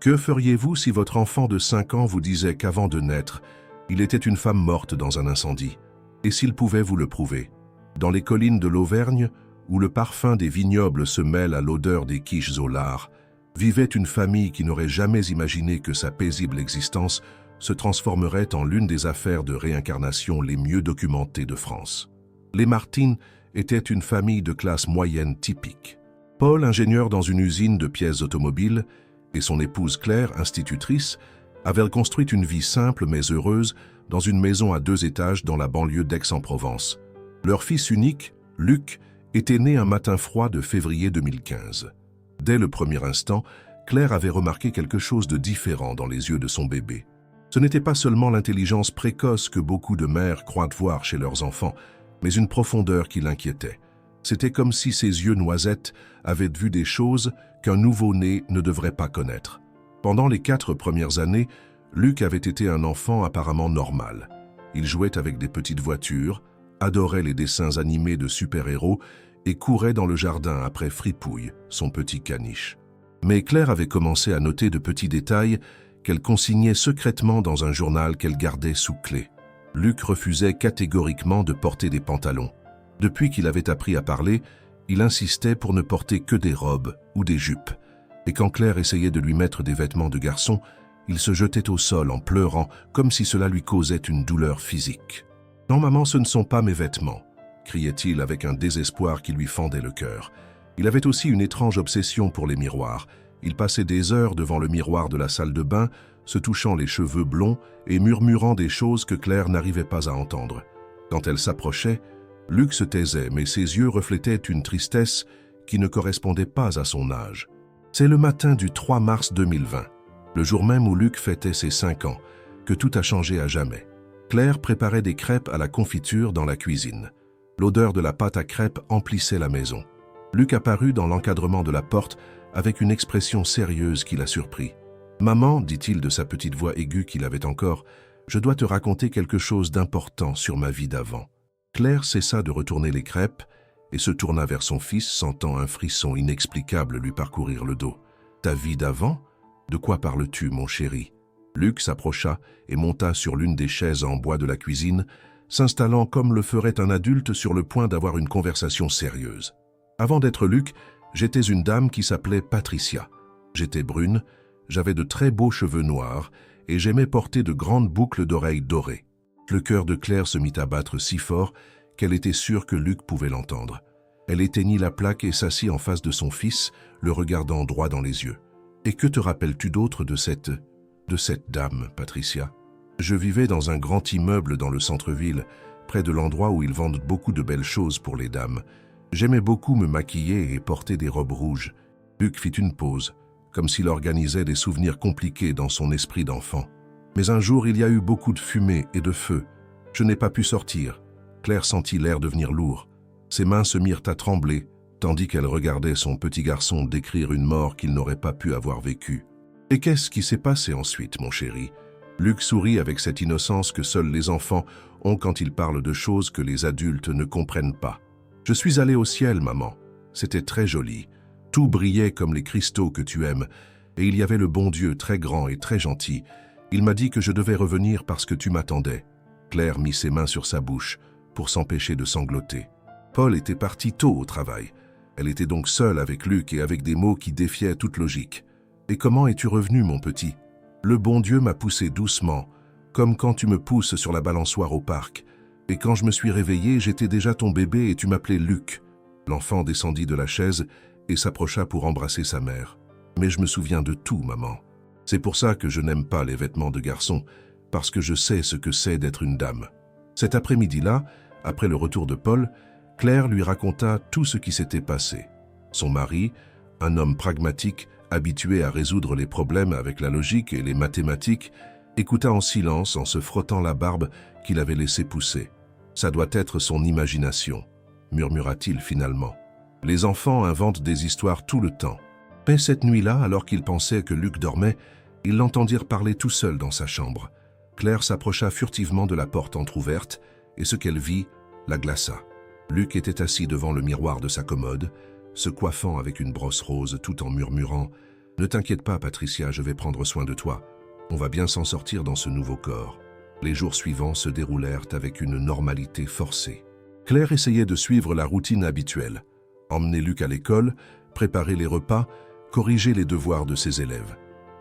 Que feriez-vous si votre enfant de 5 ans vous disait qu'avant de naître, il était une femme morte dans un incendie? Et s'il pouvait vous le prouver? Dans les collines de l'Auvergne, où le parfum des vignobles se mêle à l'odeur des quiches au lard, vivait une famille qui n'aurait jamais imaginé que sa paisible existence se transformerait en l'une des affaires de réincarnation les mieux documentées de France. Les Martine étaient une famille de classe moyenne typique. Paul, ingénieur dans une usine de pièces automobiles, et son épouse Claire, institutrice, avaient construit une vie simple mais heureuse dans une maison à 2 étages dans la banlieue d'Aix-en-Provence. Leur fils unique, Luc, était né un matin froid de février 2015. Dès le premier instant, Claire avait remarqué quelque chose de différent dans les yeux de son bébé. Ce n'était pas seulement l'intelligence précoce que beaucoup de mères croient voir chez leurs enfants, mais une profondeur qui l'inquiétait. C'était comme si ses yeux noisettes avaient vu des choses qu'un nouveau-né ne devrait pas connaître. Pendant les 4 premières années, Luc avait été un enfant apparemment normal. Il jouait avec des petites voitures, adorait les dessins animés de super-héros et courait dans le jardin après Fripouille, son petit caniche. Mais Claire avait commencé à noter de petits détails qu'elle consignait secrètement dans un journal qu'elle gardait sous clé. Luc refusait catégoriquement de porter des pantalons. Depuis qu'il avait appris à parler, il insistait pour ne porter que des robes ou des jupes. Et quand Claire essayait de lui mettre des vêtements de garçon, il se jetait au sol en pleurant comme si cela lui causait une douleur physique. « Non, maman, ce ne sont pas mes vêtements », criait-il avec un désespoir qui lui fendait le cœur. Il avait aussi une étrange obsession pour les miroirs. Il passait des heures devant le miroir de la salle de bain, se touchant les cheveux blonds et murmurant des choses que Claire n'arrivait pas à entendre. Quand elle s'approchait, Luc se taisait, mais ses yeux reflétaient une tristesse qui ne correspondait pas à son âge. C'est le matin du 3 mars 2020, le jour même où Luc fêtait ses 5 ans, que tout a changé à jamais. Claire préparait des crêpes à la confiture dans la cuisine. L'odeur de la pâte à crêpes emplissait la maison. Luc apparut dans l'encadrement de la porte avec une expression sérieuse qui la surprit. « Maman, dit-il de sa petite voix aiguë qu'il avait encore, je dois te raconter quelque chose d'important sur ma vie d'avant. » Claire cessa de retourner les crêpes et se tourna vers son fils, sentant un frisson inexplicable lui parcourir le dos. « Ta vie d'avant? De quoi parles-tu, mon chéri ?» Luc s'approcha et monta sur l'une des chaises en bois de la cuisine, s'installant comme le ferait un adulte sur le point d'avoir une conversation sérieuse. « Avant d'être Luc, j'étais une dame qui s'appelait Patricia. J'étais brune, j'avais de très beaux cheveux noirs et j'aimais porter de grandes boucles d'oreilles dorées. » Le cœur de Claire se mit à battre si fort qu'elle était sûre que Luc pouvait l'entendre. Elle éteignit la plaque et s'assit en face de son fils, le regardant droit dans les yeux. « Et que te rappelles-tu d'autre de cette dame, Patricia? » « Je vivais dans un grand immeuble dans le centre-ville, près de l'endroit où ils vendent beaucoup de belles choses pour les dames. J'aimais beaucoup me maquiller et porter des robes rouges. » Luc fit une pause, comme s'il organisait des souvenirs compliqués dans son esprit d'enfant. « Mais un jour, il y a eu beaucoup de fumée et de feu. Je n'ai pas pu sortir. » Claire sentit l'air devenir lourd. Ses mains se mirent à trembler, tandis qu'elle regardait son petit garçon décrire une mort qu'il n'aurait pas pu avoir vécue. « Et qu'est-ce qui s'est passé ensuite, mon chéri ?» Luc sourit avec cette innocence que seuls les enfants ont quand ils parlent de choses que les adultes ne comprennent pas. « Je suis allé au ciel, maman. C'était très joli. Tout brillait comme les cristaux que tu aimes, et il y avait le bon Dieu très grand et très gentil. Il m'a dit que je devais revenir parce que tu m'attendais. » Claire mit ses mains sur sa bouche pour s'empêcher de sangloter. Paul était parti tôt au travail. Elle était donc seule avec Luc et avec des mots qui défiaient toute logique. « Et comment es-tu revenu, mon petit ? Le bon Dieu m'a poussé doucement, comme quand tu me pousses sur la balançoire au parc. Et quand je me suis réveillé, j'étais déjà ton bébé et tu m'appelais Luc. » L'enfant descendit de la chaise et s'approcha pour embrasser sa mère. « Mais je me souviens de tout, maman. C'est pour ça que je n'aime pas les vêtements de garçon, parce que je sais ce que c'est d'être une dame. » Cet après-midi-là, après le retour de Paul, Claire lui raconta tout ce qui s'était passé. Son mari, un homme pragmatique, habitué à résoudre les problèmes avec la logique et les mathématiques, écouta en silence en se frottant la barbe qu'il avait laissé pousser. « Ça doit être son imagination », murmura-t-il finalement. Les enfants inventent des histoires tout le temps. Mais cette nuit-là, alors qu'ils pensaient que Luc dormait, ils l'entendirent parler tout seul dans sa chambre. Claire s'approcha furtivement de la porte entr'ouverte et ce qu'elle vit la glaça. Luc était assis devant le miroir de sa commode, se coiffant avec une brosse rose tout en murmurant « Ne t'inquiète pas, Patricia, je vais prendre soin de toi. On va bien s'en sortir dans ce nouveau corps. Les jours suivants se déroulèrent avec une normalité forcée. Claire essayait de suivre la routine habituelle. Emmener Luc à l'école, préparer les repas, corriger les devoirs de ses élèves.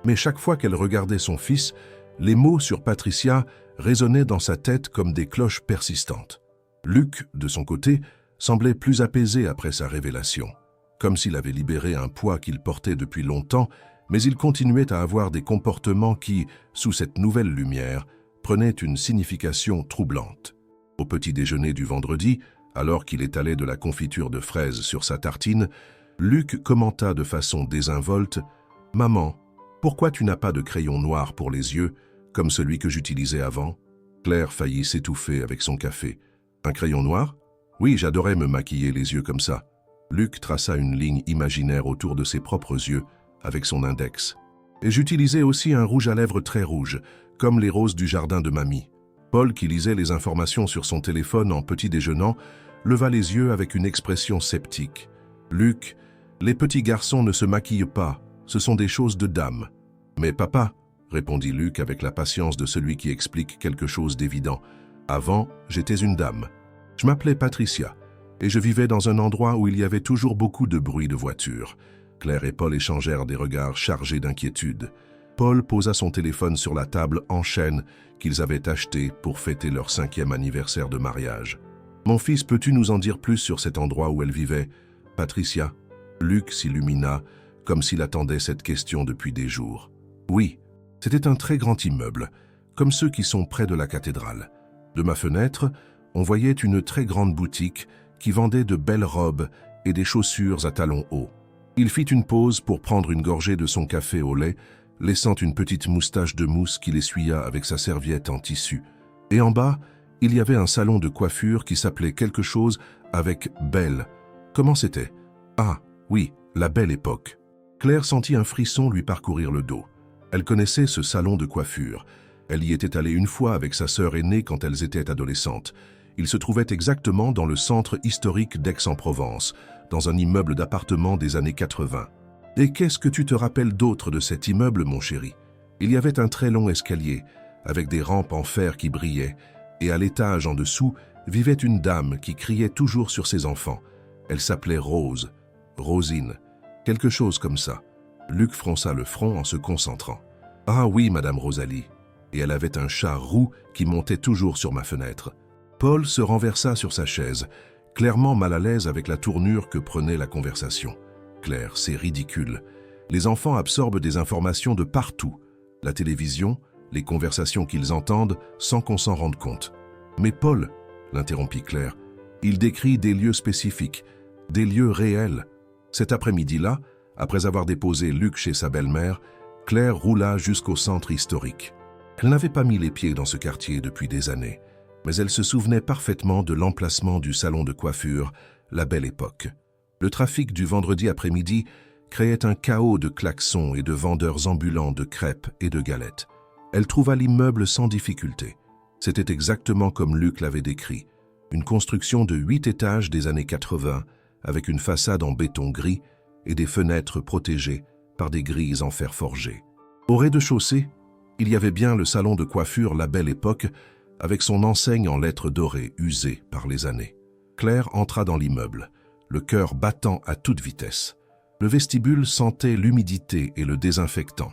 Mais chaque fois qu'elle regardait son fils, les mots sur Patricia résonnaient dans sa tête comme des cloches persistantes. Luc, de son côté, semblait plus apaisé après sa révélation, comme s'il avait libéré un poids qu'il portait depuis longtemps, mais il continuait à avoir des comportements qui, sous cette nouvelle lumière, prenaient une signification troublante. Au petit déjeuner du vendredi, alors qu'il étalait de la confiture de fraises sur sa tartine, Luc commenta de façon désinvolte « Maman, pourquoi tu n'as pas de crayon noir pour les yeux, comme celui que j'utilisais avant ?» Claire faillit s'étouffer avec son café. « Un crayon noir ? Oui, j'adorais me maquiller les yeux comme ça. » Luc traça une ligne imaginaire autour de ses propres yeux avec son index. « Et j'utilisais aussi un rouge à lèvres très rouge, comme les roses du jardin de mamie. » Paul, qui lisait les informations sur son téléphone en petit déjeunant, leva les yeux avec une expression sceptique. « Luc, les petits garçons ne se maquillent pas, ce sont des choses de dames. »« Mais papa, » répondit Luc avec la patience de celui qui explique quelque chose d'évident. « Avant, j'étais une dame. Je m'appelais Patricia, et je vivais dans un endroit où il y avait toujours beaucoup de bruit de voitures. » Claire et Paul échangèrent des regards chargés d'inquiétude. Paul posa son téléphone sur la table en chêne qu'ils avaient acheté pour fêter leur 5e anniversaire de mariage. « Mon fils, peux-tu nous en dire plus sur cet endroit où elle vivait, Patricia ?» Luc s'illumina, comme s'il attendait cette question depuis des jours. « Oui, c'était un très grand immeuble, comme ceux qui sont près de la cathédrale. De ma fenêtre, on voyait une très grande boutique qui vendait de belles robes et des chaussures à talons hauts. Il fit une pause pour prendre une gorgée de son café au lait, laissant une petite moustache de mousse qu'il essuya avec sa serviette en tissu. Et en bas, il y avait un salon de coiffure qui s'appelait quelque chose avec « Belle ». Comment c'était? Ah, oui, la belle époque. Claire sentit un frisson lui parcourir le dos. Elle connaissait ce salon de coiffure. Elle y était allée une fois avec sa sœur aînée quand elles étaient adolescentes. Il se trouvait exactement dans le centre historique d'Aix-en-Provence, dans un immeuble d'appartements des années 80. Et qu'est-ce que tu te rappelles d'autre de cet immeuble, mon chéri? Il y avait un très long escalier, avec des rampes en fer qui brillaient, et à l'étage en dessous vivait une dame qui criait toujours sur ses enfants. Elle s'appelait Rose, Rosine, quelque chose comme ça. Luc fronça le front en se concentrant. « Ah oui, Madame Rosalie. Et elle avait un chat roux qui montait toujours sur ma fenêtre. » Paul se renversa sur sa chaise, clairement mal à l'aise avec la tournure que prenait la conversation. Claire, c'est ridicule. Les enfants absorbent des informations de partout. La télévision, les conversations qu'ils entendent sans qu'on s'en rende compte. « Mais Paul, » l'interrompit Claire, « il décrit des lieux spécifiques, des lieux réels. » Cet après-midi-là, après avoir déposé Luc chez sa belle-mère, Claire roula jusqu'au centre historique. Elle n'avait pas mis les pieds dans ce quartier depuis des années, mais elle se souvenait parfaitement de l'emplacement du salon de coiffure, la belle époque. Le trafic du vendredi après-midi créait un chaos de klaxons et de vendeurs ambulants de crêpes et de galettes. Elle trouva l'immeuble sans difficulté. C'était exactement comme Luc l'avait décrit, une construction de 8 étages des années 80, avec une façade en béton gris et des fenêtres protégées par des grilles en fer forgé. Au rez-de-chaussée, il y avait bien le salon de coiffure La Belle Époque, avec son enseigne en lettres dorées usée par les années. Claire entra dans l'immeuble, le cœur battant à toute vitesse. Le vestibule sentait l'humidité et le désinfectant,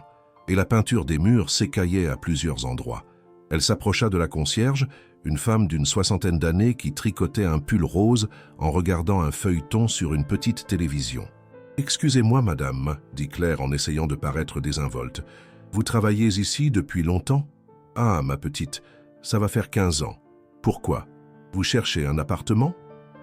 et la peinture des murs s'écaillait à plusieurs endroits. Elle s'approcha de la concierge, une femme d'une 60aine d'années qui tricotait un pull rose en regardant un feuilleton sur une petite télévision. « Excusez-moi, madame, » dit Claire en essayant de paraître désinvolte. « Vous travaillez ici depuis longtemps ?»« Ah, ma petite, ça va faire 15 ans. »« Pourquoi? Vous cherchez un appartement ?»«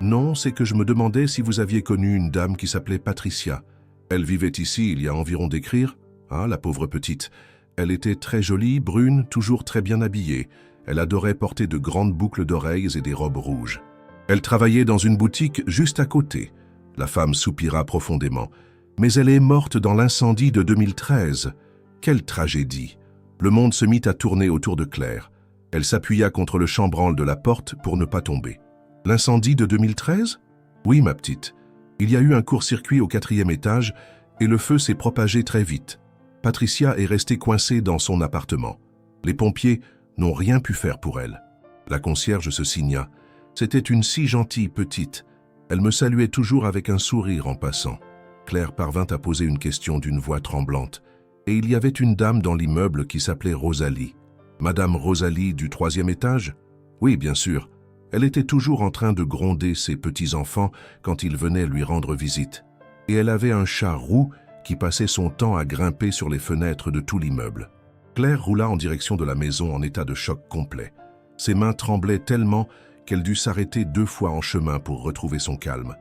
Non, c'est que je me demandais si vous aviez connu une dame qui s'appelait Patricia. Elle vivait ici il y a environ d'écrire. Ah, la pauvre petite. Elle était très jolie, brune, toujours très bien habillée. Elle adorait porter de grandes boucles d'oreilles et des robes rouges. Elle travaillait dans une boutique juste à côté. » La femme soupira profondément. « Mais elle est morte dans l'incendie de 2013. Quelle tragédie !» Le monde se mit à tourner autour de Claire. Elle s'appuya contre le chambranle de la porte pour ne pas tomber. « L'incendie de 2013 ?»« Oui, ma petite. Il y a eu un court-circuit au 4e étage Et le feu s'est propagé très vite. Patricia est restée coincée dans son appartement. Les pompiers n'ont rien pu faire pour elle. La concierge se signa. C'était une si gentille petite. Elle me saluait toujours avec un sourire en passant. Claire parvint à poser une question d'une voix tremblante. Et il y avait une dame dans l'immeuble qui s'appelait Rosalie. Madame Rosalie du 3e étage? Oui, bien sûr. Elle était toujours en train de gronder ses petits-enfants quand ils venaient lui rendre visite. Et elle avait un chat roux qui passait son temps à grimper sur les fenêtres de tout l'immeuble. Claire roula en direction de la maison en état de choc complet. Ses mains tremblaient tellement qu'elle dut s'arrêter 2 fois en chemin pour retrouver son calme.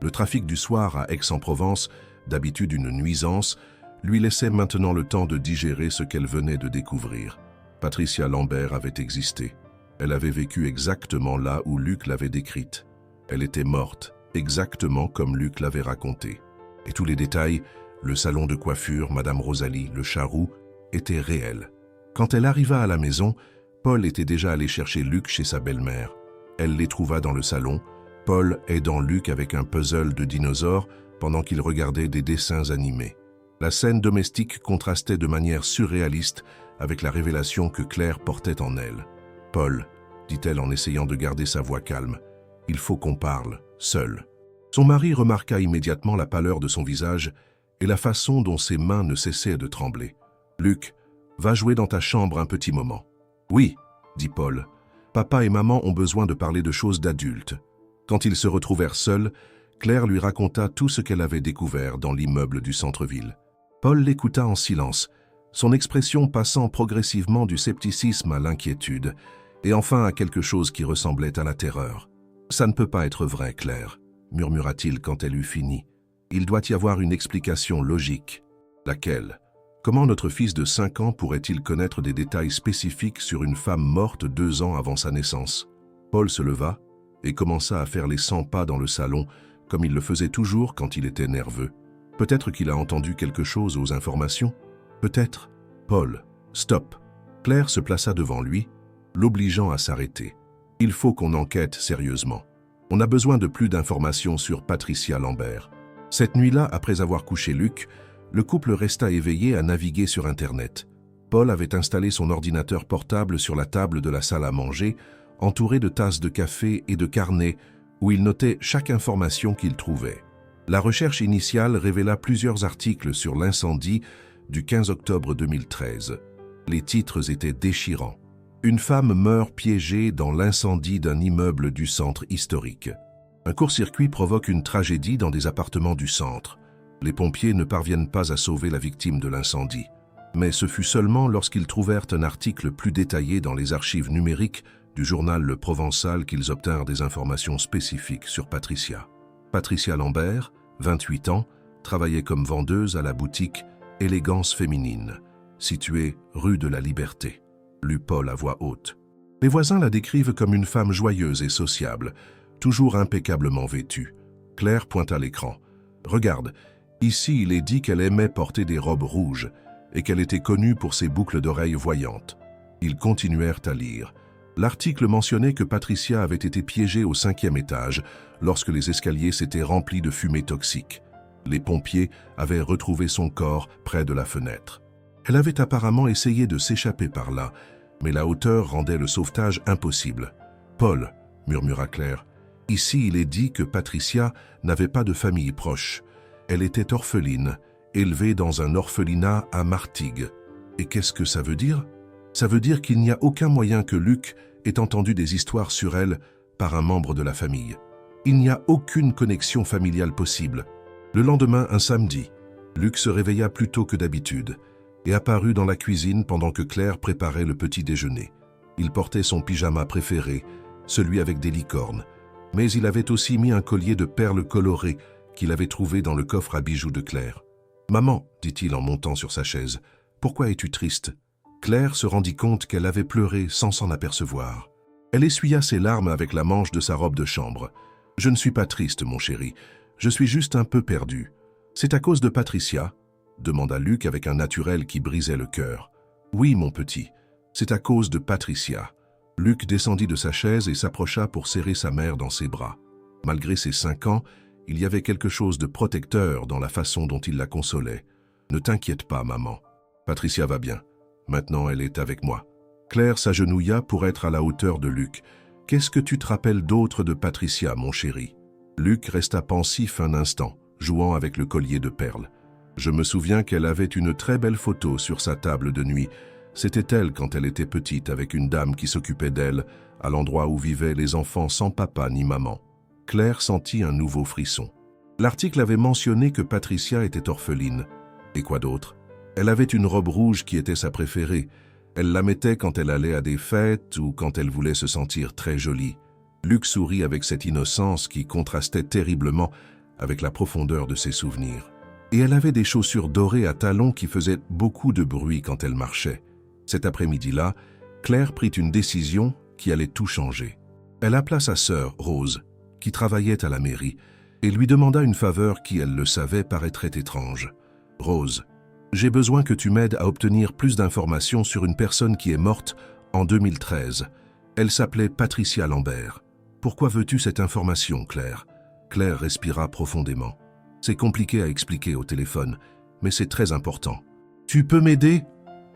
Le trafic du soir à Aix-en-Provence, d'habitude une nuisance, lui laissait maintenant le temps de digérer ce qu'elle venait de découvrir. Patricia Lambert avait existé. Elle avait vécu exactement là où Luc l'avait décrite. Elle était morte, exactement comme Luc l'avait raconté. Et tous les détails, le salon de coiffure, Madame Rosalie, le chat roux, étaient réels. Quand elle arriva à la maison, Paul était déjà allé chercher Luc chez sa belle-mère. Elle les trouva dans le salon, Paul aidant Luc avec un puzzle de dinosaures pendant qu'il regardait des dessins animés. La scène domestique contrastait de manière surréaliste avec la révélation que Claire portait en elle. « Paul, dit-elle en essayant de garder sa voix calme, il faut qu'on parle, seul. » Son mari remarqua immédiatement la pâleur de son visage et la façon dont ses mains ne cessaient de trembler. « Luc, va jouer dans ta chambre un petit moment. »« Oui, » dit Paul. « Papa et maman ont besoin de parler de choses d'adultes. » Quand ils se retrouvèrent seuls, Claire lui raconta tout ce qu'elle avait découvert dans l'immeuble du centre-ville. Paul l'écouta en silence, son expression passant progressivement du scepticisme à l'inquiétude, et enfin à quelque chose qui ressemblait à la terreur. « Ça ne peut pas être vrai, Claire, » murmura-t-il quand elle eut fini. « Il doit y avoir une explication logique. » Laquelle? Comment notre fils de 5 ans pourrait-il connaître des détails spécifiques sur une femme morte 2 ans avant sa naissance? Paul se leva et commença à faire les 100 pas dans le salon, comme il le faisait toujours quand il était nerveux. Peut-être qu'il a entendu quelque chose aux informations. Peut-être. Paul, stop. Claire se plaça devant lui, l'obligeant à s'arrêter. Il faut qu'on enquête sérieusement. On a besoin de plus d'informations sur Patricia Lambert. Cette nuit-là, après avoir couché Luc, le couple resta éveillé à naviguer sur Internet. Paul avait installé son ordinateur portable sur la table de la salle à manger, entouré de tasses de café et de carnets où il notait chaque information qu'il trouvait. La recherche initiale révéla plusieurs articles sur l'incendie du 15 octobre 2013. Les titres étaient déchirants. Une femme meurt piégée dans l'incendie d'un immeuble du centre historique. Un court-circuit provoque une tragédie dans des appartements du centre. Les pompiers ne parviennent pas à sauver la victime de l'incendie. Mais ce fut seulement lorsqu'ils trouvèrent un article plus détaillé dans les archives numériques du journal Le Provençal qu'ils obtinrent des informations spécifiques sur Patricia. Patricia Lambert, 28 ans, travaillait comme vendeuse à la boutique Élégance féminine, située rue de la Liberté. Lut Paul à voix haute. Les voisins la décrivent comme une femme joyeuse et sociable, toujours impeccablement vêtue. Claire pointa l'écran. « Regarde, ici il est dit qu'elle aimait porter des robes rouges et qu'elle était connue pour ses boucles d'oreilles voyantes. » Ils continuèrent à lire. L'article mentionnait que Patricia avait été piégée au 5e étage lorsque les escaliers s'étaient remplis de fumée toxique. Les pompiers avaient retrouvé son corps près de la fenêtre. Elle avait apparemment essayé de s'échapper par là, mais la hauteur rendait le sauvetage impossible. « Paul, » murmura Claire, « ici il est dit que Patricia n'avait pas de famille proche. Elle était orpheline, élevée dans un orphelinat à Martigues. Et qu'est-ce que ça veut dire? Ça veut dire qu'il n'y a aucun moyen que Luc ait entendu des histoires sur elle par un membre de la famille. Il n'y a aucune connexion familiale possible. » Le lendemain, un samedi, Luc se réveilla plus tôt que d'habitude et apparut dans la cuisine pendant que Claire préparait le petit déjeuner. Il portait son pyjama préféré, celui avec des licornes, mais il avait aussi mis un collier de perles colorées qu'il avait trouvé dans le coffre à bijoux de Claire. « Maman, dit-il en montant sur sa chaise, pourquoi es-tu triste ?» Claire se rendit compte qu'elle avait pleuré sans s'en apercevoir. Elle essuya ses larmes avec la manche de sa robe de chambre. « Je ne suis pas triste, mon chéri. Je suis juste un peu perdu. C'est à cause de Patricia ?» demanda Luc avec un naturel qui brisait le cœur. « Oui, mon petit, c'est à cause de Patricia. » Luc descendit de sa chaise et s'approcha pour serrer sa mère dans ses bras. Malgré ses 5 ans, Il y avait quelque chose de protecteur dans la façon dont il la consolait. « Ne t'inquiète pas, maman. Patricia va bien. Maintenant, elle est avec moi. » Claire s'agenouilla pour être à la hauteur de Luc. « Qu'est-ce que tu te rappelles d'autre de Patricia, mon chéri ?» Luc resta pensif un instant, jouant avec le collier de perles. « Je me souviens qu'elle avait une très belle photo sur sa table de nuit. C'était elle quand elle était petite, avec une dame qui s'occupait d'elle, à l'endroit où vivaient les enfants sans papa ni maman. » Claire sentit un nouveau frisson. L'article avait mentionné que Patricia était orpheline. Et quoi d'autre? Elle avait une robe rouge qui était sa préférée. Elle la mettait quand elle allait à des fêtes ou quand elle voulait se sentir très jolie. Luc sourit avec cette innocence qui contrastait terriblement avec la profondeur de ses souvenirs. Et elle avait des chaussures dorées à talons qui faisaient beaucoup de bruit quand elle marchait. Cet après-midi-là, Claire prit une décision qui allait tout changer. Elle appela sa sœur, Rose, qui travaillait à la mairie, et lui demanda une faveur qui, elle le savait, paraîtrait étrange. « Rose, j'ai besoin que tu m'aides à obtenir plus d'informations sur une personne qui est morte en 2013. Elle s'appelait Patricia Lambert. Pourquoi veux-tu cette information, Claire ?» Claire respira profondément. « C'est compliqué à expliquer au téléphone, mais c'est très important. Tu peux m'aider ?»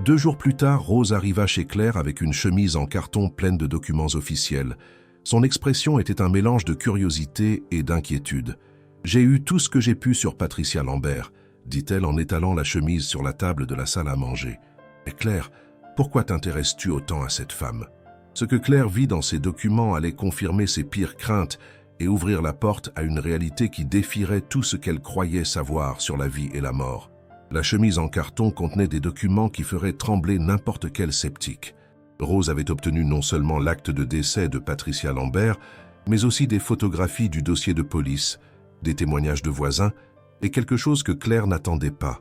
2 jours plus tard, Rose arriva chez Claire avec une chemise en carton pleine de documents officiels. Son expression était un mélange de curiosité et d'inquiétude. « J'ai eu tout ce que j'ai pu sur Patricia Lambert », dit-elle en étalant la chemise sur la table de la salle à manger. « Mais Claire, pourquoi t'intéresses-tu autant à cette femme ?» Ce que Claire vit dans ces documents allait confirmer ses pires craintes et ouvrir la porte à une réalité qui défierait tout ce qu'elle croyait savoir sur la vie et la mort. La chemise en carton contenait des documents qui feraient trembler n'importe quel sceptique. Rose avait obtenu non seulement l'acte de décès de Patricia Lambert, mais aussi des photographies du dossier de police, des témoignages de voisins et quelque chose que Claire n'attendait pas,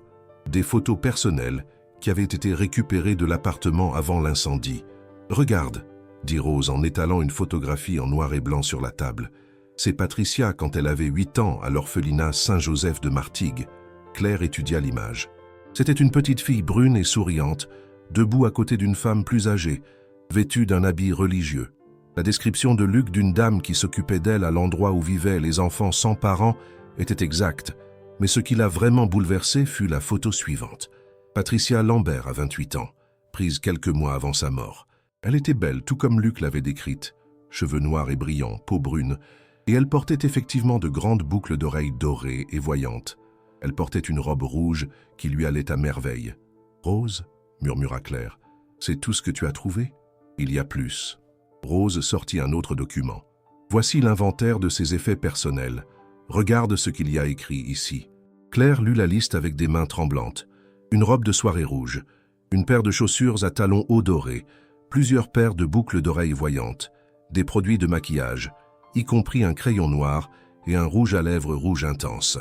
des photos personnelles qui avaient été récupérées de l'appartement avant l'incendie. « Regarde », dit Rose en étalant une photographie en noir et blanc sur la table. « C'est Patricia quand elle avait 8 ans à l'orphelinat Saint-Joseph de Martigues. » Claire étudia l'image. C'était une petite fille brune et souriante, debout à côté d'une femme plus âgée, vêtue d'un habit religieux. La description de Luc d'une dame qui s'occupait d'elle à l'endroit où vivaient les enfants sans parents était exacte, mais ce qui l'a vraiment bouleversée fut la photo suivante. Patricia Lambert a 28 ans, prise quelques mois avant sa mort. Elle était belle, tout comme Luc l'avait décrite, cheveux noirs et brillants, peau brune, et elle portait effectivement de grandes boucles d'oreilles dorées et voyantes. Elle portait une robe rouge qui lui allait à merveille. « Rose ?» murmura Claire. « C'est tout ce que tu as trouvé ?»« Il y a plus. » Rose sortit un autre document. « Voici l'inventaire de ses effets personnels. Regarde ce qu'il y a écrit ici. » Claire lut la liste avec des mains tremblantes. Une robe de soirée rouge, une paire de chaussures à talons hauts dorés, plusieurs paires de boucles d'oreilles voyantes, des produits de maquillage, y compris un crayon noir et un rouge à lèvres rouge intense.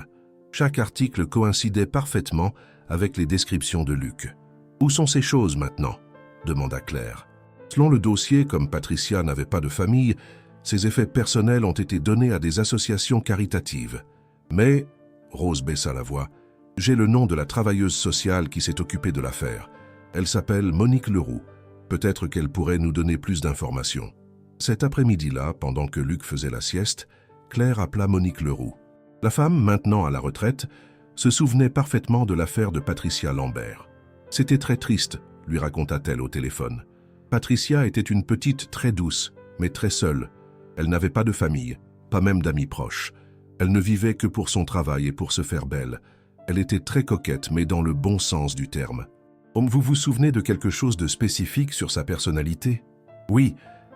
Chaque article coïncidait parfaitement avec les descriptions de Luc. « Où sont ces choses maintenant ?» demanda Claire. Selon le dossier, comme Patricia n'avait pas de famille, ses effets personnels ont été donnés à des associations caritatives. Mais, Rose baissa la voix, j'ai le nom de la travailleuse sociale qui s'est occupée de l'affaire. Elle s'appelle Monique Leroux. Peut-être qu'elle pourrait nous donner plus d'informations. Cet après-midi-là, pendant que Luc faisait la sieste, Claire appela Monique Leroux. La femme, maintenant à la retraite, se souvenait parfaitement de l'affaire de Patricia Lambert. « C'était très triste », lui raconta-t-elle au téléphone. Patricia était une petite très douce, mais très seule. Elle n'avait pas de famille, pas même d'amis proches. Elle ne vivait que pour son travail et pour se faire belle. Elle était très coquette, mais dans le bon sens du terme. « Vous vous souvenez de quelque chose de spécifique sur sa personnalité ?» Oui,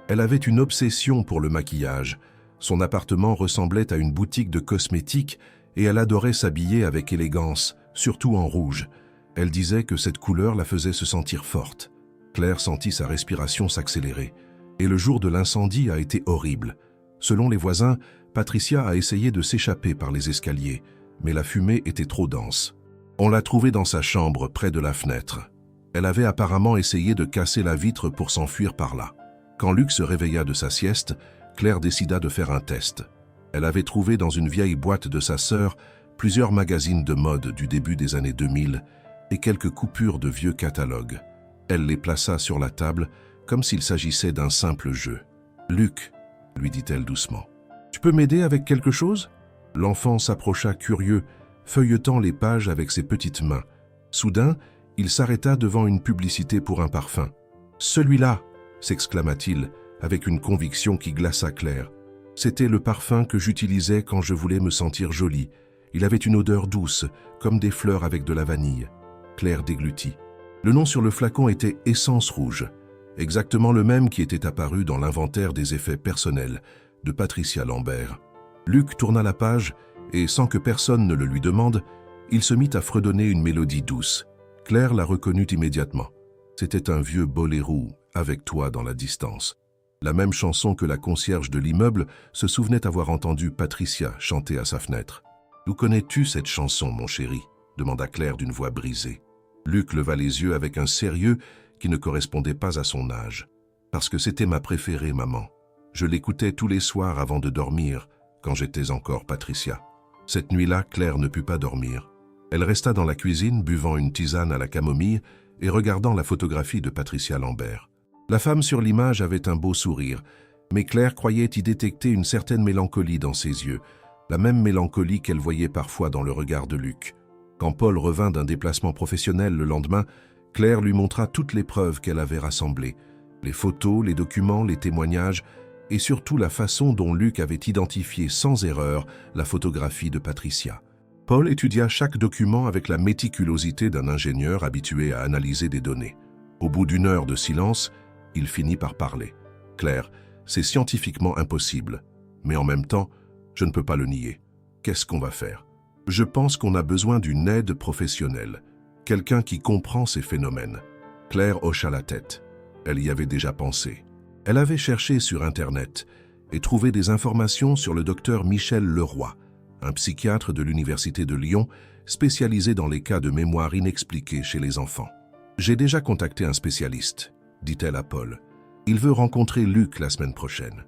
elle avait une obsession pour le maquillage. Son appartement ressemblait à une boutique de cosmétiques et elle adorait s'habiller avec élégance, surtout en rouge. Elle disait que cette couleur la faisait se sentir forte. Claire sentit sa respiration s'accélérer. Et le jour de l'incendie a été horrible. Selon les voisins, Patricia a essayé de s'échapper par les escaliers, mais la fumée était trop dense. On l'a trouvée dans sa chambre, près de la fenêtre. Elle avait apparemment essayé de casser la vitre pour s'enfuir par là. Quand Luc se réveilla de sa sieste, Claire décida de faire un test. Elle avait trouvé dans une vieille boîte de sa sœur plusieurs magazines de mode du début des années 2000 et quelques coupures de vieux catalogues. Elle les plaça sur la table comme s'il s'agissait d'un simple jeu. « Luc, » lui dit-elle doucement, « tu peux m'aider avec quelque chose ?» L'enfant s'approcha curieux, feuilletant les pages avec ses petites mains. Soudain, il s'arrêta devant une publicité pour un parfum. « Celui-là !» s'exclama-t-il, avec une conviction qui glaça Claire. C'était le parfum que j'utilisais quand je voulais me sentir jolie. Il avait une odeur douce, comme des fleurs avec de la vanille. Claire déglutit. Le nom sur le flacon était « Essence rouge », exactement le même qui était apparu dans l'inventaire des effets personnels de Patricia Lambert. Luc tourna la page et, sans que personne ne le lui demande, il se mit à fredonner une mélodie douce. Claire la reconnut immédiatement. C'était un vieux boléro, avec toi dans la distance. La même chanson que la concierge de l'immeuble se souvenait avoir entendu Patricia chanter à sa fenêtre. « D'où connais-tu cette chanson, mon chéri ?» demanda Claire d'une voix brisée. Luc leva les yeux avec un sérieux qui ne correspondait pas à son âge. « Parce que c'était ma préférée, maman. Je l'écoutais tous les soirs avant de dormir, quand j'étais encore Patricia. » Cette nuit-là, Claire ne put pas dormir. Elle resta dans la cuisine, buvant une tisane à la camomille et regardant la photographie de Patricia Lambert. La femme sur l'image avait un beau sourire, mais Claire croyait y détecter une certaine mélancolie dans ses yeux, la même mélancolie qu'elle voyait parfois dans le regard de Luc. Quand Paul revint d'un déplacement professionnel le lendemain, Claire lui montra toutes les preuves qu'elle avait rassemblées, les photos, les documents, les témoignages, et surtout la façon dont Luc avait identifié sans erreur la photographie de Patricia. Paul étudia chaque document avec la méticulosité d'un ingénieur habitué à analyser des données. Au bout d'une heure de silence, il finit par parler. « Claire, c'est scientifiquement impossible, mais en même temps, je ne peux pas le nier. Qu'est-ce qu'on va faire? Je pense qu'on a besoin d'une aide professionnelle, quelqu'un qui comprend ces phénomènes. » Claire hocha la tête. Elle y avait déjà pensé. Elle avait cherché sur Internet et trouvé des informations sur le docteur Michel Leroy, un psychiatre de l'Université de Lyon spécialisé dans les cas de mémoire inexpliqués chez les enfants. « J'ai déjà contacté un spécialiste, » dit-elle à Paul. « Il veut rencontrer Luc la semaine prochaine. »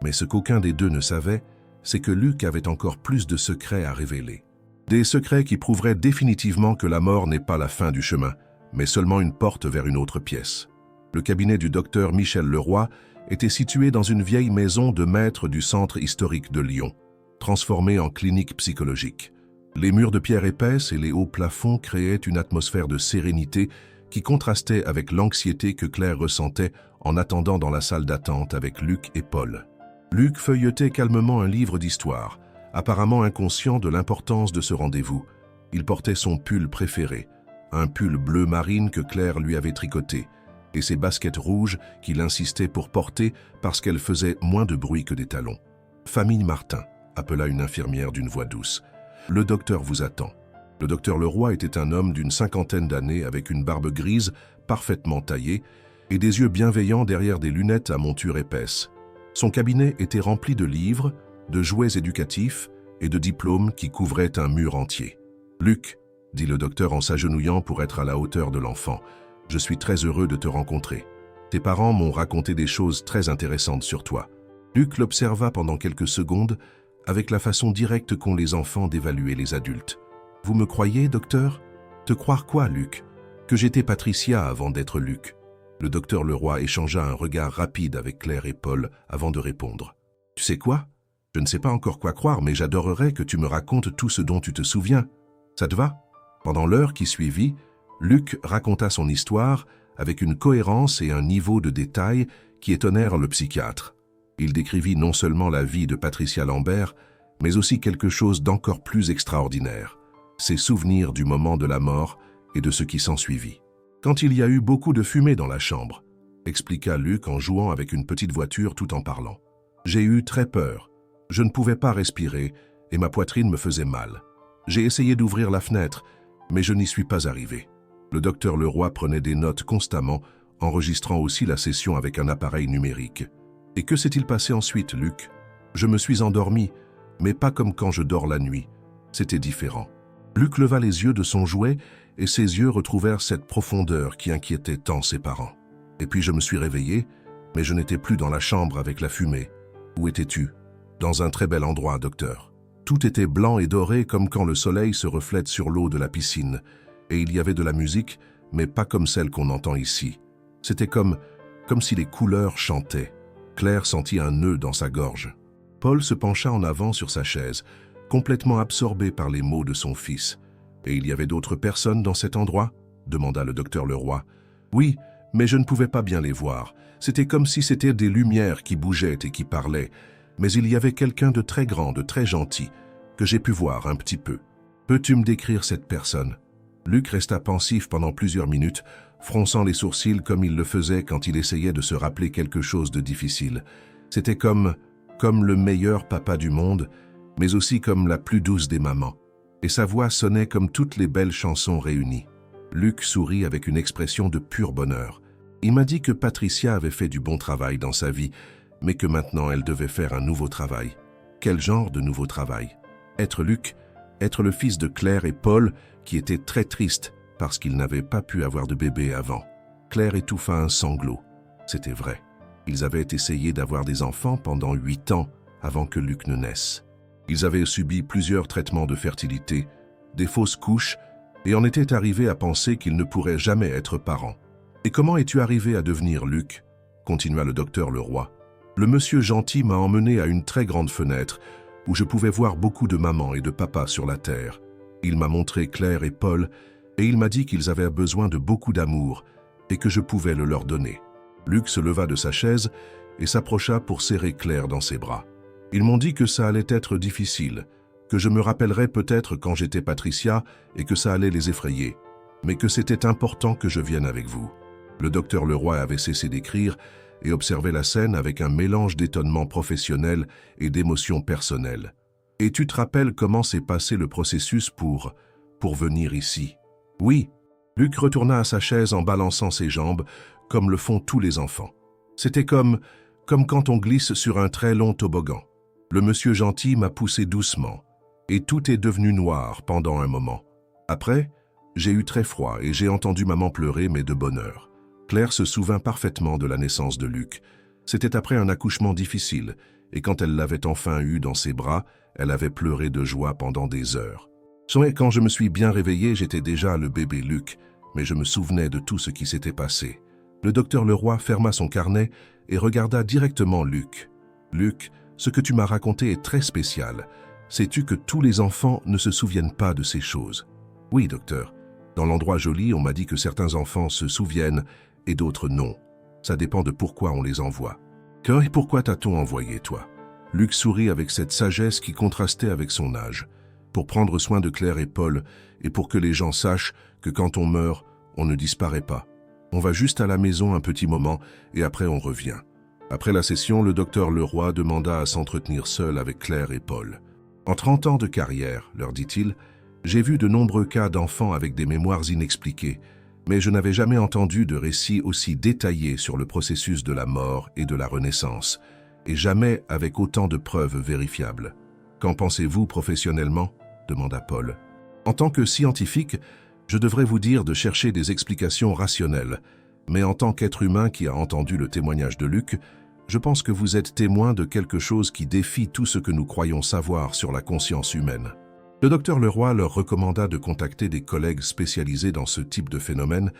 Mais ce qu'aucun des deux ne savait, c'est que Luc avait encore plus de secrets à révéler. Des secrets qui prouveraient définitivement que la mort n'est pas la fin du chemin, mais seulement une porte vers une autre pièce. Le cabinet du docteur Michel Leroy était situé dans une vieille maison de maître du centre historique de Lyon, transformée en clinique psychologique. Les murs de pierre épaisse et les hauts plafonds créaient une atmosphère de sérénité qui contrastait avec l'anxiété que Claire ressentait en attendant dans la salle d'attente avec Luc et Paul. Luc feuilletait calmement un livre d'histoire, apparemment inconscient de l'importance de ce rendez-vous. Il portait son pull préféré, un pull bleu marine que Claire lui avait tricoté, et ses baskets rouges qu'il insistait pour porter parce qu'elles faisaient moins de bruit que des talons. « Famille Martin », appela une infirmière d'une voix douce. « Le docteur vous attend. » Le docteur Leroy était un homme d'une cinquantaine d'années avec une barbe grise parfaitement taillée et des yeux bienveillants derrière des lunettes à monture épaisse. Son cabinet était rempli de livres, de jouets éducatifs et de diplômes qui couvraient un mur entier. « Luc », dit le docteur en s'agenouillant pour être à la hauteur de l'enfant, « je suis très heureux de te rencontrer. Tes parents m'ont raconté des choses très intéressantes sur toi. » Luc l'observa pendant quelques secondes avec la façon directe qu'ont les enfants d'évaluer les adultes. « Vous me croyez, docteur ? » ?»« Te croire quoi, Luc ? Que j'étais Patricia avant d'être Luc. » Le docteur Leroy échangea un regard rapide avec Claire et Paul avant de répondre. « Tu sais quoi ? Je ne sais pas encore quoi croire, mais j'adorerais que tu me racontes tout ce dont tu te souviens. Ça te va ?» Pendant l'heure qui suivit, Luc raconta son histoire avec une cohérence et un niveau de détail qui étonnèrent le psychiatre. Il décrivit non seulement la vie de Patricia Lambert, mais aussi quelque chose d'encore plus extraordinaire, ses souvenirs du moment de la mort et de ce qui s'ensuivit. « Quand il y a eu beaucoup de fumée dans la chambre, » expliqua Luc en jouant avec une petite voiture tout en parlant. « J'ai eu très peur. Je ne pouvais pas respirer et ma poitrine me faisait mal. J'ai essayé d'ouvrir la fenêtre, mais je n'y suis pas arrivé. » Le docteur Leroy prenait des notes constamment, enregistrant aussi la session avec un appareil numérique. « Et que s'est-il passé ensuite, Luc ? » ?»« Je me suis endormi, mais pas comme quand je dors la nuit. C'était différent. » Luc leva les yeux de son jouet et ses yeux retrouvèrent cette profondeur qui inquiétait tant ses parents. « Et puis je me suis réveillé, mais je n'étais plus dans la chambre avec la fumée. Où étais-tu ? » ?»« Dans un très bel endroit, docteur. Tout était blanc et doré comme quand le soleil se reflète sur l'eau de la piscine. Et il y avait de la musique, mais pas comme celle qu'on entend ici. C'était comme si les couleurs chantaient. » Claire sentit un nœud dans sa gorge. Paul se pencha en avant sur sa chaise, complètement absorbée par les mots de son fils. « Et il y avait d'autres personnes dans cet endroit ?» demanda le docteur Leroy. « Oui, mais je ne pouvais pas bien les voir. C'était comme si c'était des lumières qui bougeaient et qui parlaient. Mais il y avait quelqu'un de très grand, de très gentil, que j'ai pu voir un petit peu. Peux-tu me décrire cette personne ?» Luc resta pensif pendant plusieurs minutes, fronçant les sourcils comme il le faisait quand il essayait de se rappeler quelque chose de difficile. C'était comme le meilleur papa du monde, mais aussi comme la plus douce des mamans. Et sa voix sonnait comme toutes les belles chansons réunies. Luc sourit avec une expression de pur bonheur. Il m'a dit que Patricia avait fait du bon travail dans sa vie, mais que maintenant elle devait faire un nouveau travail. Quel genre de nouveau travail? Être Luc, être le fils de Claire et Paul, qui étaient très tristes parce qu'ils n'avaient pas pu avoir de bébé avant. Claire étouffa un sanglot. C'était vrai. Ils avaient essayé d'avoir des enfants pendant 8 ans avant que Luc ne naisse. Ils avaient subi plusieurs traitements de fertilité, des fausses couches, et en étaient arrivés à penser qu'ils ne pourraient jamais être parents. « Et comment es-tu arrivé à devenir Luc ?» continua le docteur Leroy. « Le monsieur gentil m'a emmené à une très grande fenêtre où je pouvais voir beaucoup de mamans et de papas sur la terre. Il m'a montré Claire et Paul, et il m'a dit qu'ils avaient besoin de beaucoup d'amour et que je pouvais le leur donner. » Luc se leva de sa chaise et s'approcha pour serrer Claire dans ses bras. « Ils m'ont dit que ça allait être difficile, que je me rappellerais peut-être quand j'étais Patricia et que ça allait les effrayer, mais que c'était important que je vienne avec vous. » Le docteur Leroy avait cessé d'écrire et observait la scène avec un mélange d'étonnement professionnel et d'émotion personnelle. « Et tu te rappelles comment s'est passé le processus pour venir ici ?»« Oui. » Luc retourna à sa chaise en balançant ses jambes, comme le font tous les enfants. C'était comme quand on glisse sur un très long toboggan. Le monsieur gentil m'a poussé doucement, et tout est devenu noir pendant un moment. Après, j'ai eu très froid et j'ai entendu maman pleurer, mais de bonheur. Claire se souvint parfaitement de la naissance de Luc. C'était après un accouchement difficile, et quand elle l'avait enfin eu dans ses bras, elle avait pleuré de joie pendant des heures. Quand je me suis bien réveillé, j'étais déjà le bébé Luc, mais je me souvenais de tout ce qui s'était passé. Le docteur Leroy ferma son carnet et regarda directement Luc. « Luc, ce que tu m'as raconté est très spécial. Sais-tu que tous les enfants ne se souviennent pas de ces choses ?»« Oui, docteur. Dans l'endroit joli, on m'a dit que certains enfants se souviennent et d'autres non. Ça dépend de pourquoi on les envoie. »« Et pourquoi t'a-t-on envoyé, toi ?» Luc sourit avec cette sagesse qui contrastait avec son âge. « Pour prendre soin de Claire et Paul, et pour que les gens sachent que quand on meurt, on ne disparaît pas. On va juste à la maison un petit moment, et après on revient. » Après la session, le docteur Leroy demanda à s'entretenir seul avec Claire et Paul. « En 30 ans de carrière, leur dit-il, j'ai vu de nombreux cas d'enfants avec des mémoires inexpliquées, mais je n'avais jamais entendu de récit aussi détaillé sur le processus de la mort et de la renaissance, et jamais avec autant de preuves vérifiables. Qu'en pensez-vous professionnellement ?» demanda Paul. « En tant que scientifique, je devrais vous dire de chercher des explications rationnelles, mais en tant qu'être humain qui a entendu le témoignage de Luc, je pense que vous êtes témoin de quelque chose qui défie tout ce que nous croyons savoir sur la conscience humaine. » Le docteur Leroy leur recommanda de contacter des collègues spécialisés dans ce type de phénomène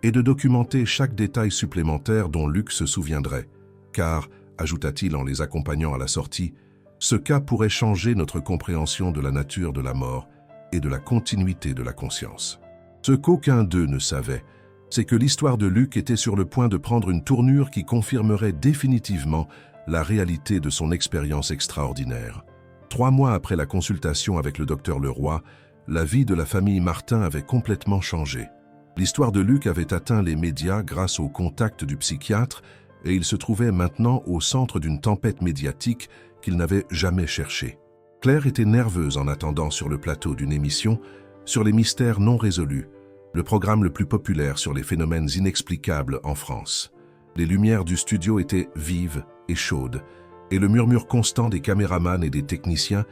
et de documenter chaque détail supplémentaire dont Luc se souviendrait, car, ajouta-t-il en les accompagnant à la sortie, ce cas pourrait changer notre compréhension de la nature de la mort et de la continuité de la conscience. Ce qu'aucun d'eux ne savait, c'est que l'histoire de Luc était sur le point de prendre une tournure qui confirmerait définitivement la réalité de son expérience extraordinaire. 3 mois après la consultation avec le docteur Leroy, la vie de la famille Martin avait complètement changé. L'histoire de Luc avait atteint les médias grâce au contact du psychiatre et il se trouvait maintenant au centre d'une tempête médiatique qu'il n'avait jamais cherchée. Claire était nerveuse en attendant sur le plateau d'une émission sur les mystères non résolus, le programme le plus populaire sur les phénomènes inexplicables en France. Les lumières du studio étaient vives et chaudes, et le murmure constant des caméramans et des techniciens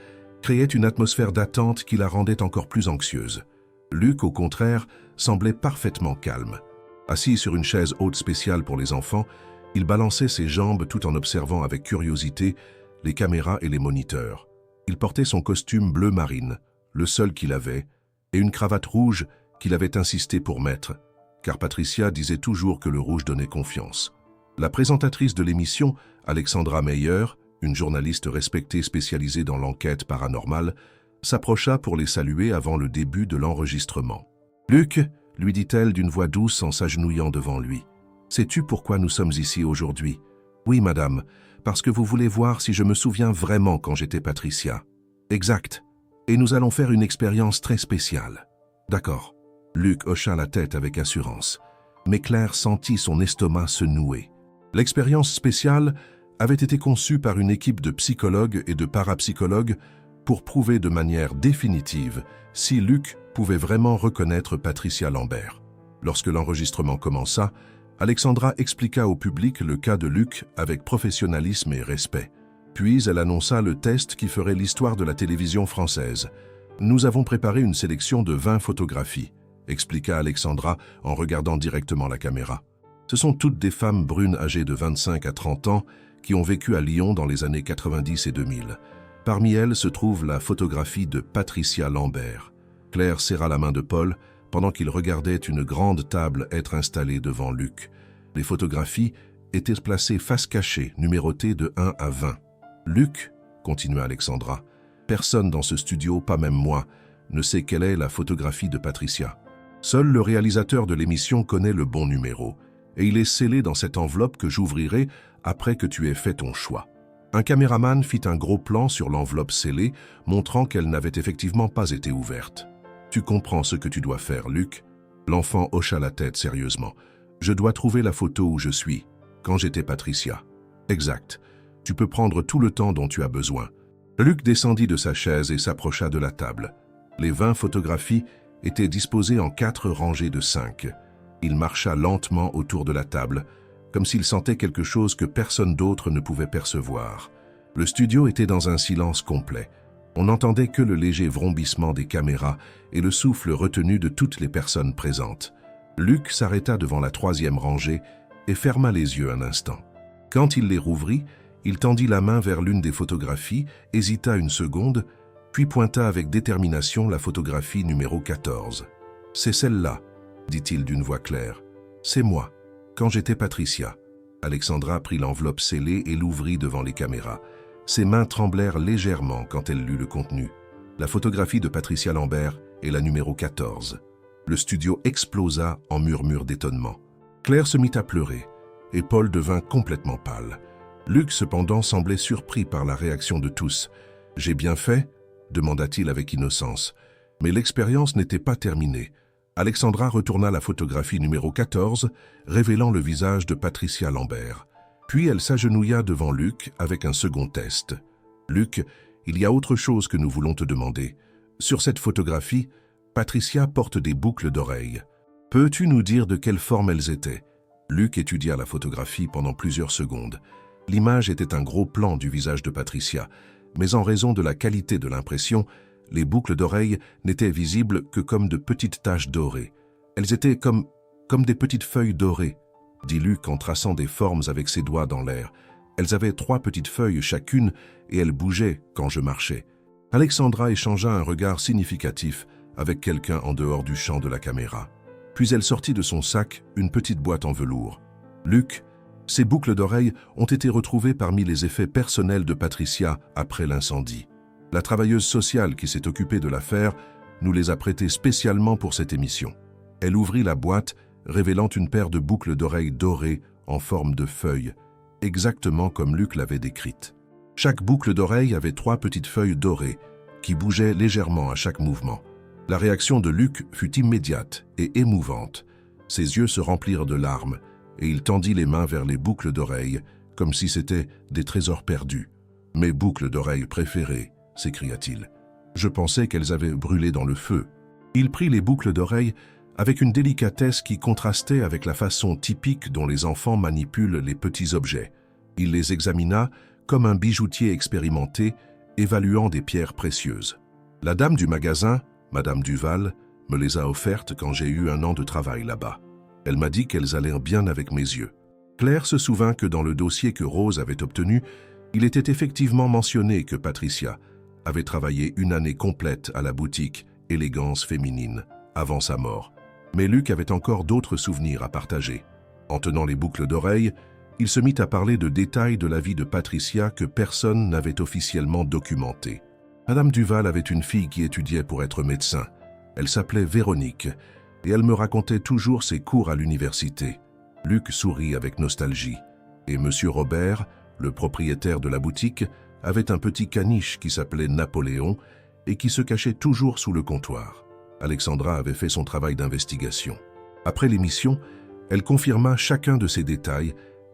créait une atmosphère d'attente qui la rendait encore plus anxieuse. Luc, au contraire, semblait parfaitement calme. Assis sur une chaise haute spéciale pour les enfants, il balançait ses jambes tout en observant avec curiosité les caméras et les moniteurs. Il portait son costume bleu marine, le seul qu'il avait, et une cravate rouge qu'il avait insisté pour mettre, car Patricia disait toujours que le rouge donnait confiance. La présentatrice de l'émission, Alexandra Meyer, une journaliste respectée spécialisée dans l'enquête paranormale, s'approcha pour les saluer avant le début de l'enregistrement. « Luc, lui dit-elle d'une voix douce en s'agenouillant devant lui, sais-tu pourquoi nous sommes ici aujourd'hui? Oui, madame, parce que vous voulez voir si je me souviens vraiment quand j'étais Patricia. Exact. Et nous allons faire une expérience très spéciale. D'accord. Luc hocha la tête avec assurance. Mais Claire sentit son estomac se nouer. L'expérience spéciale avait été conçue par une équipe de psychologues et de parapsychologues pour prouver de manière définitive si Luc pouvait vraiment reconnaître Patricia Lambert. Lorsque l'enregistrement commença, Alexandra expliqua au public le cas de Luc avec professionnalisme et respect. Puis elle annonça le test qui ferait l'histoire de la télévision française. « Nous avons préparé une sélection de 20 photographies », expliqua Alexandra en regardant directement la caméra. Ce sont toutes des femmes brunes âgées de 25 à 30 ans qui ont vécu à Lyon dans les années 90 et 2000. Parmi elles se trouve la photographie de Patricia Lambert. Claire serra la main de Paul pendant qu'il regardait une grande table être installée devant Luc. Les photographies étaient placées face cachée, numérotées de 1 à 20. « Luc, continua Alexandra, personne dans ce studio, pas même moi, ne sait quelle est la photographie de Patricia. Seul le réalisateur de l'émission connaît le bon numéro, et il est scellé dans cette enveloppe que j'ouvrirai après que tu aies fait ton choix. » Un caméraman fit un gros plan sur l'enveloppe scellée, montrant qu'elle n'avait effectivement pas été ouverte. « Tu comprends ce que tu dois faire, Luc ?» L'enfant hocha la tête sérieusement. « Je dois trouver la photo où je suis, quand j'étais Patricia. » « Exact. Tu peux prendre tout le temps dont tu as besoin. » Luc descendit de sa chaise et s'approcha de la table. Les 20 photographies étaient disposées en 4 rangées de 5. Il marcha lentement autour de la table, comme s'il sentait quelque chose que personne d'autre ne pouvait percevoir. Le studio était dans un silence complet. On n'entendait que le léger vrombissement des caméras et le souffle retenu de toutes les personnes présentes. Luc s'arrêta devant la 3e rangée et ferma les yeux un instant. Quand il les rouvrit, il tendit la main vers l'une des photographies, hésita une seconde, puis pointa avec détermination la photographie numéro 14. « C'est celle-là, dit-il d'une voix claire. C'est moi, quand j'étais Patricia. » Alexandra prit l'enveloppe scellée et l'ouvrit devant les caméras. Ses mains tremblèrent légèrement quand elle lut le contenu. La photographie de Patricia Lambert est la numéro 14. Le studio explosa en murmures d'étonnement. Claire se mit à pleurer, et Paul devint complètement pâle. Luc, cependant, semblait surpris par la réaction de tous. « J'ai bien fait ?» demanda-t-il avec innocence. Mais l'expérience n'était pas terminée. Alexandra retourna la photographie numéro 14, révélant le visage de Patricia Lambert. Puis elle s'agenouilla devant Luc avec un second test. « Luc, il y a autre chose que nous voulons te demander. Sur cette photographie, Patricia porte des boucles d'oreilles. Peux-tu nous dire de quelle forme elles étaient ?» Luc étudia la photographie pendant plusieurs secondes. L'image était un gros plan du visage de Patricia, mais en raison de la qualité de l'impression, les boucles d'oreilles n'étaient visibles que comme de petites taches dorées. Elles étaient comme des petites feuilles dorées, dit Luc en traçant des formes avec ses doigts dans l'air. Elles avaient 3 petites feuilles chacune et elles bougeaient quand je marchais. Alexandra échangea un regard significatif avec quelqu'un en dehors du champ de la caméra. Puis elle sortit de son sac une petite boîte en velours. « Luc, ces boucles d'oreilles ont été retrouvées parmi les effets personnels de Patricia après l'incendie. La travailleuse sociale qui s'est occupée de l'affaire nous les a prêtées spécialement pour cette émission. » Elle ouvrit la boîte, révélant une paire de boucles d'oreilles dorées en forme de feuilles, exactement comme Luc l'avait décrite. Chaque boucle d'oreille avait 3 petites feuilles dorées qui bougeaient légèrement à chaque mouvement. La réaction de Luc fut immédiate et émouvante. Ses yeux se remplirent de larmes et il tendit les mains vers les boucles d'oreilles comme si c'étaient des trésors perdus. « Mes boucles d'oreilles préférées !» s'écria-t-il. « Je pensais qu'elles avaient brûlé dans le feu. » Il prit les boucles d'oreilles avec une délicatesse qui contrastait avec la façon typique dont les enfants manipulent les petits objets. Il les examina comme un bijoutier expérimenté, évaluant des pierres précieuses. La dame du magasin, Madame Duval, me les a offertes quand j'ai eu 1 an de travail là-bas. Elle m'a dit qu'elles allaient bien avec mes yeux. Claire se souvint que dans le dossier que Rose avait obtenu, il était effectivement mentionné que Patricia avait travaillé 1 année complète à la boutique Élégance féminine avant sa mort. Mais Luc avait encore d'autres souvenirs à partager. En tenant les boucles d'oreilles, il se mit à parler de détails de la vie de Patricia que personne n'avait officiellement documentés. Madame Duval avait une fille qui étudiait pour être médecin. Elle s'appelait Véronique, et elle me racontait toujours ses cours à l'université. Luc sourit avec nostalgie, et Monsieur Robert, le propriétaire de la boutique, avait un petit caniche qui s'appelait Napoléon et qui se cachait toujours sous le comptoir. Alexandra avait fait son travail d'investigation. Après l'émission, elle confirma chacun de ces détails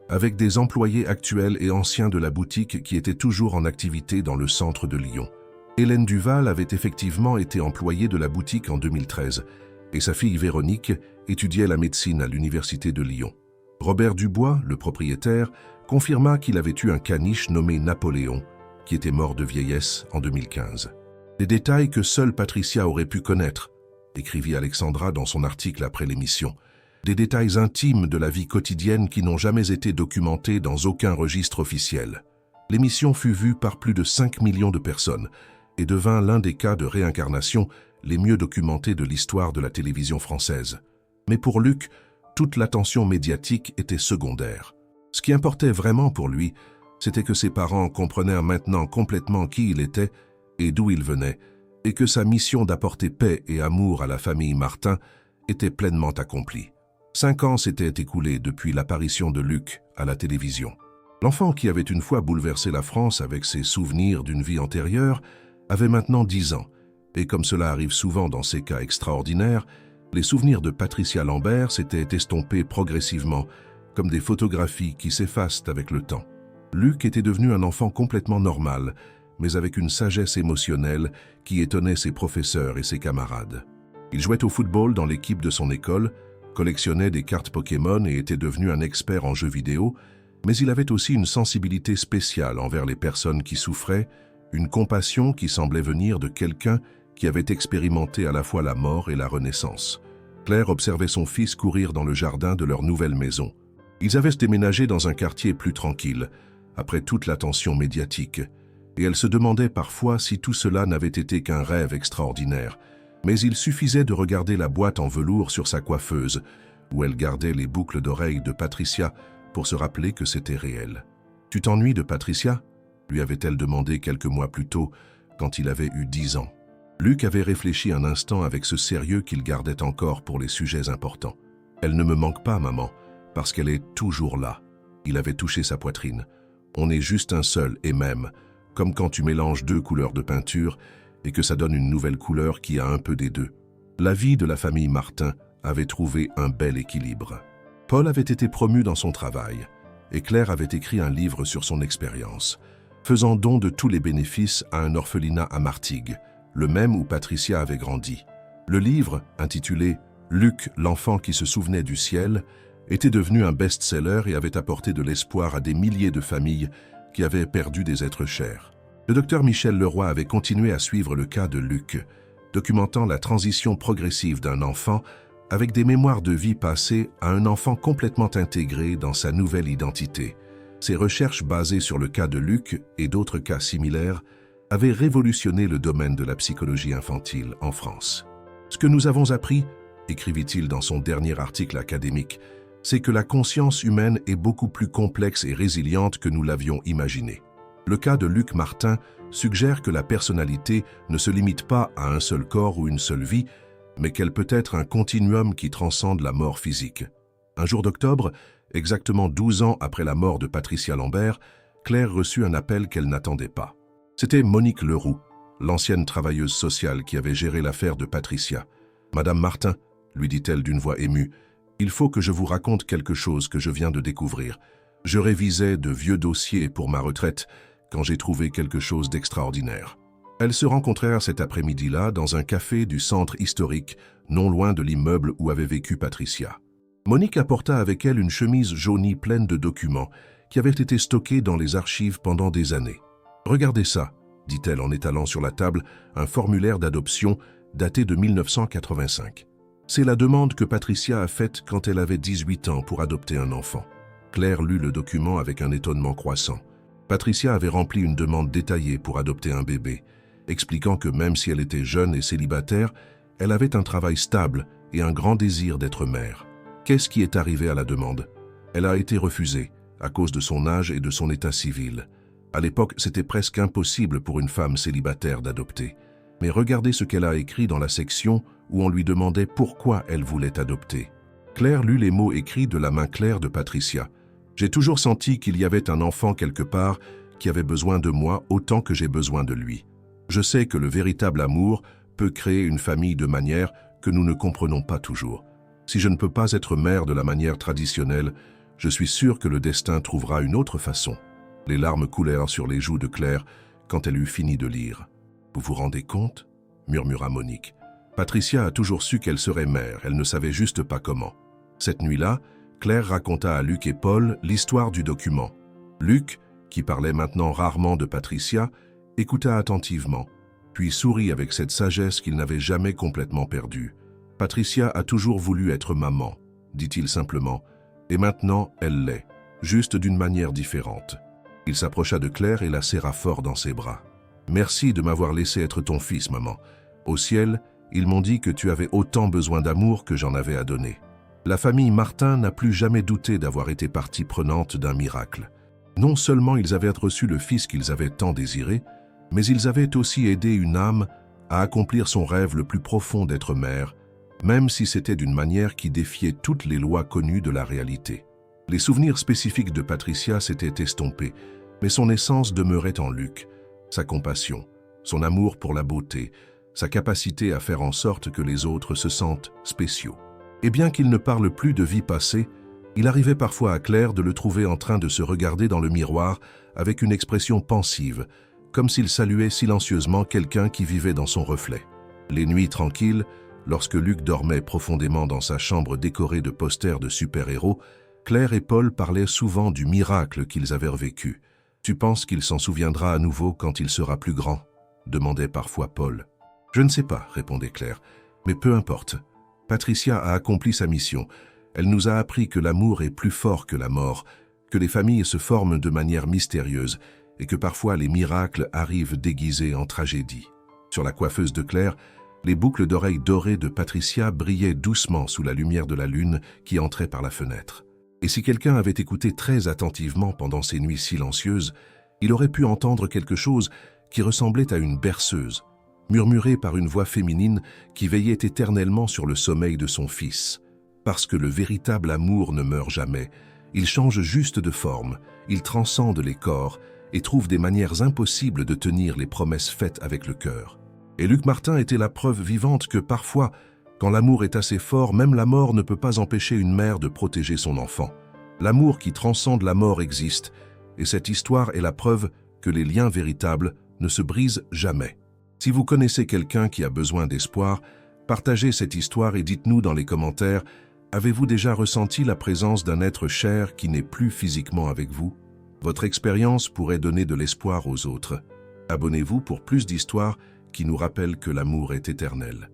avec des employés actuels et anciens de la boutique qui étaient toujours en activité dans le centre de Lyon. Hélène Duval avait effectivement été employée de la boutique en 2013 et sa fille Véronique étudiait la médecine à l'université de Lyon. Robert Dubois, le propriétaire, confirma qu'il avait eu un caniche nommé Napoléon, qui était mort de vieillesse en 2015. Des détails que seule Patricia aurait pu connaître, écrivit Alexandra dans son article après l'émission. Des détails intimes de la vie quotidienne qui n'ont jamais été documentés dans aucun registre officiel. L'émission fut vue par plus de 5 millions de personnes et devint l'un des cas de réincarnation les mieux documentés de l'histoire de la télévision française. Mais pour Luc, toute l'attention médiatique était secondaire. Ce qui importait vraiment pour lui, c'était que ses parents comprenèrent maintenant complètement qui il était et d'où il venait, et que sa mission d'apporter paix et amour à la famille Martin était pleinement accomplie. 5 ans s'étaient écoulés depuis l'apparition de Luc à la télévision. L'enfant qui avait une fois bouleversé la France avec ses souvenirs d'une vie antérieure avait maintenant 10 ans, et comme cela arrive souvent dans ces cas extraordinaires, les souvenirs de Patricia Lambert s'étaient estompés progressivement, comme des photographies qui s'effacent avec le temps. Luc était devenu un enfant complètement normal, mais avec une sagesse émotionnelle qui étonnait ses professeurs et ses camarades. Il jouait au football dans l'équipe de son école, collectionnait des cartes Pokémon et était devenu un expert en jeux vidéo, mais il avait aussi une sensibilité spéciale envers les personnes qui souffraient, une compassion qui semblait venir de quelqu'un qui avait expérimenté à la fois la mort et la renaissance. Claire observait son fils courir dans le jardin de leur nouvelle maison. Ils avaient déménagé dans un quartier plus tranquille, après toute l'attention médiatique, et elle se demandait parfois si tout cela n'avait été qu'un rêve extraordinaire. Mais il suffisait de regarder la boîte en velours sur sa coiffeuse, où elle gardait les boucles d'oreilles de Patricia, pour se rappeler que c'était réel. « Tu t'ennuies de Patricia ?» lui avait-elle demandé quelques mois plus tôt, quand il avait eu 10 ans. Luc avait réfléchi un instant avec ce sérieux qu'il gardait encore pour les sujets importants. « Elle ne me manque pas, maman, parce qu'elle est toujours là. » Il avait touché sa poitrine. « On est juste un seul et même, comme quand tu mélanges 2 couleurs de peinture et que ça donne une nouvelle couleur qui a un peu des deux. » La vie de la famille Martin avait trouvé un bel équilibre. Paul avait été promu dans son travail et Claire avait écrit un livre sur son expérience, faisant don de tous les bénéfices à un orphelinat à Martigues, le même où Patricia avait grandi. Le livre, intitulé « Luc, l'enfant qui se souvenait du ciel », était devenu un best-seller et avait apporté de l'espoir à des milliers de familles qui avaient perdu des êtres chers. Le docteur Michel Leroy avait continué à suivre le cas de Luc, documentant la transition progressive d'un enfant avec des mémoires de vie passée à un enfant complètement intégré dans sa nouvelle identité. Ces recherches basées sur le cas de Luc et d'autres cas similaires avaient révolutionné le domaine de la psychologie infantile en France. Ce que nous avons appris, écrivit-il dans son dernier article académique, c'est que la conscience humaine est beaucoup plus complexe et résiliente que nous l'avions imaginé. Le cas de Luc Martin suggère que la personnalité ne se limite pas à un seul corps ou une seule vie, mais qu'elle peut être un continuum qui transcende la mort physique. Un jour d'octobre, exactement 12 ans après la mort de Patricia Lambert, Claire reçut un appel qu'elle n'attendait pas. C'était Monique Leroux, l'ancienne travailleuse sociale qui avait géré l'affaire de Patricia. « Madame Martin, lui dit-elle d'une voix émue, il faut que je vous raconte quelque chose que je viens de découvrir. Je révisais de vieux dossiers pour ma retraite quand j'ai trouvé quelque chose d'extraordinaire. » Elles se rencontrèrent cet après-midi-là dans un café du centre historique, non loin de l'immeuble où avait vécu Patricia. Monique apporta avec elle une chemise jaunie pleine de documents qui avaient été stockés dans les archives pendant des années. « Regardez ça », dit-elle en étalant sur la table un formulaire d'adoption daté de 1985. C'est la demande que Patricia a faite quand elle avait 18 ans pour adopter un enfant. Claire lut le document avec un étonnement croissant. Patricia avait rempli une demande détaillée pour adopter un bébé, expliquant que même si elle était jeune et célibataire, elle avait un travail stable et un grand désir d'être mère. Qu'est-ce qui est arrivé à la demande? Elle a été refusée à cause de son âge et de son état civil. À l'époque, c'était presque impossible pour une femme célibataire d'adopter. Mais regardez ce qu'elle a écrit dans la section où on lui demandait pourquoi elle voulait adopter. Claire lut les mots écrits de la main claire de Patricia. « J'ai toujours senti qu'il y avait un enfant quelque part qui avait besoin de moi autant que j'ai besoin de lui. Je sais que le véritable amour peut créer une famille de manière que nous ne comprenons pas toujours. Si je ne peux pas être mère de la manière traditionnelle, je suis sûr que le destin trouvera une autre façon. » Les larmes coulèrent sur les joues de Claire quand elle eut fini de lire. « Vous vous rendez compte ?» murmura Monique. Patricia a toujours su qu'elle serait mère, elle ne savait juste pas comment. Cette nuit-là, Claire raconta à Luc et Paul l'histoire du document. Luc, qui parlait maintenant rarement de Patricia, écouta attentivement, puis sourit avec cette sagesse qu'il n'avait jamais complètement perdue. « Patricia a toujours voulu être maman, dit-il simplement, et maintenant elle l'est, juste d'une manière différente. » Il s'approcha de Claire et la serra fort dans ses bras. « Merci de m'avoir laissé être ton fils, maman. Au ciel, ils m'ont dit que tu avais autant besoin d'amour que j'en avais à donner. » La famille Martin n'a plus jamais douté d'avoir été partie prenante d'un miracle. Non seulement ils avaient reçu le fils qu'ils avaient tant désiré, mais ils avaient aussi aidé une âme à accomplir son rêve le plus profond d'être mère, même si c'était d'une manière qui défiait toutes les lois connues de la réalité. Les souvenirs spécifiques de Patricia s'étaient estompés, mais son essence demeurait en Luc, sa compassion, son amour pour la beauté, sa capacité à faire en sorte que les autres se sentent spéciaux. Et bien qu'il ne parle plus de vie passée, il arrivait parfois à Claire de le trouver en train de se regarder dans le miroir avec une expression pensive, comme s'il saluait silencieusement quelqu'un qui vivait dans son reflet. Les nuits tranquilles, lorsque Luc dormait profondément dans sa chambre décorée de posters de super-héros, Claire et Paul parlaient souvent du miracle qu'ils avaient vécu. « Tu penses qu'il s'en souviendra à nouveau quand il sera plus grand ?» demandait parfois Paul. « Je ne sais pas, » répondait Claire, « mais peu importe. Patricia a accompli sa mission. Elle nous a appris que l'amour est plus fort que la mort, que les familles se forment de manière mystérieuse et que parfois les miracles arrivent déguisés en tragédie. » Sur la coiffeuse de Claire, les boucles d'oreilles dorées de Patricia brillaient doucement sous la lumière de la lune qui entrait par la fenêtre. Et si quelqu'un avait écouté très attentivement pendant ces nuits silencieuses, il aurait pu entendre quelque chose qui ressemblait à une berceuse, murmurée par une voix féminine qui veillait éternellement sur le sommeil de son fils. Parce que le véritable amour ne meurt jamais, il change juste de forme, il transcende les corps et trouve des manières impossibles de tenir les promesses faites avec le cœur. Et Luc Martin était la preuve vivante que parfois, quand l'amour est assez fort, même la mort ne peut pas empêcher une mère de protéger son enfant. L'amour qui transcende la mort existe, et cette histoire est la preuve que les liens véritables ne se brisent jamais. Si vous connaissez quelqu'un qui a besoin d'espoir, partagez cette histoire et dites-nous dans les commentaires, avez-vous déjà ressenti la présence d'un être cher qui n'est plus physiquement avec vous? Votre expérience pourrait donner de l'espoir aux autres. Abonnez-vous pour plus d'histoires qui nous rappellent que l'amour est éternel.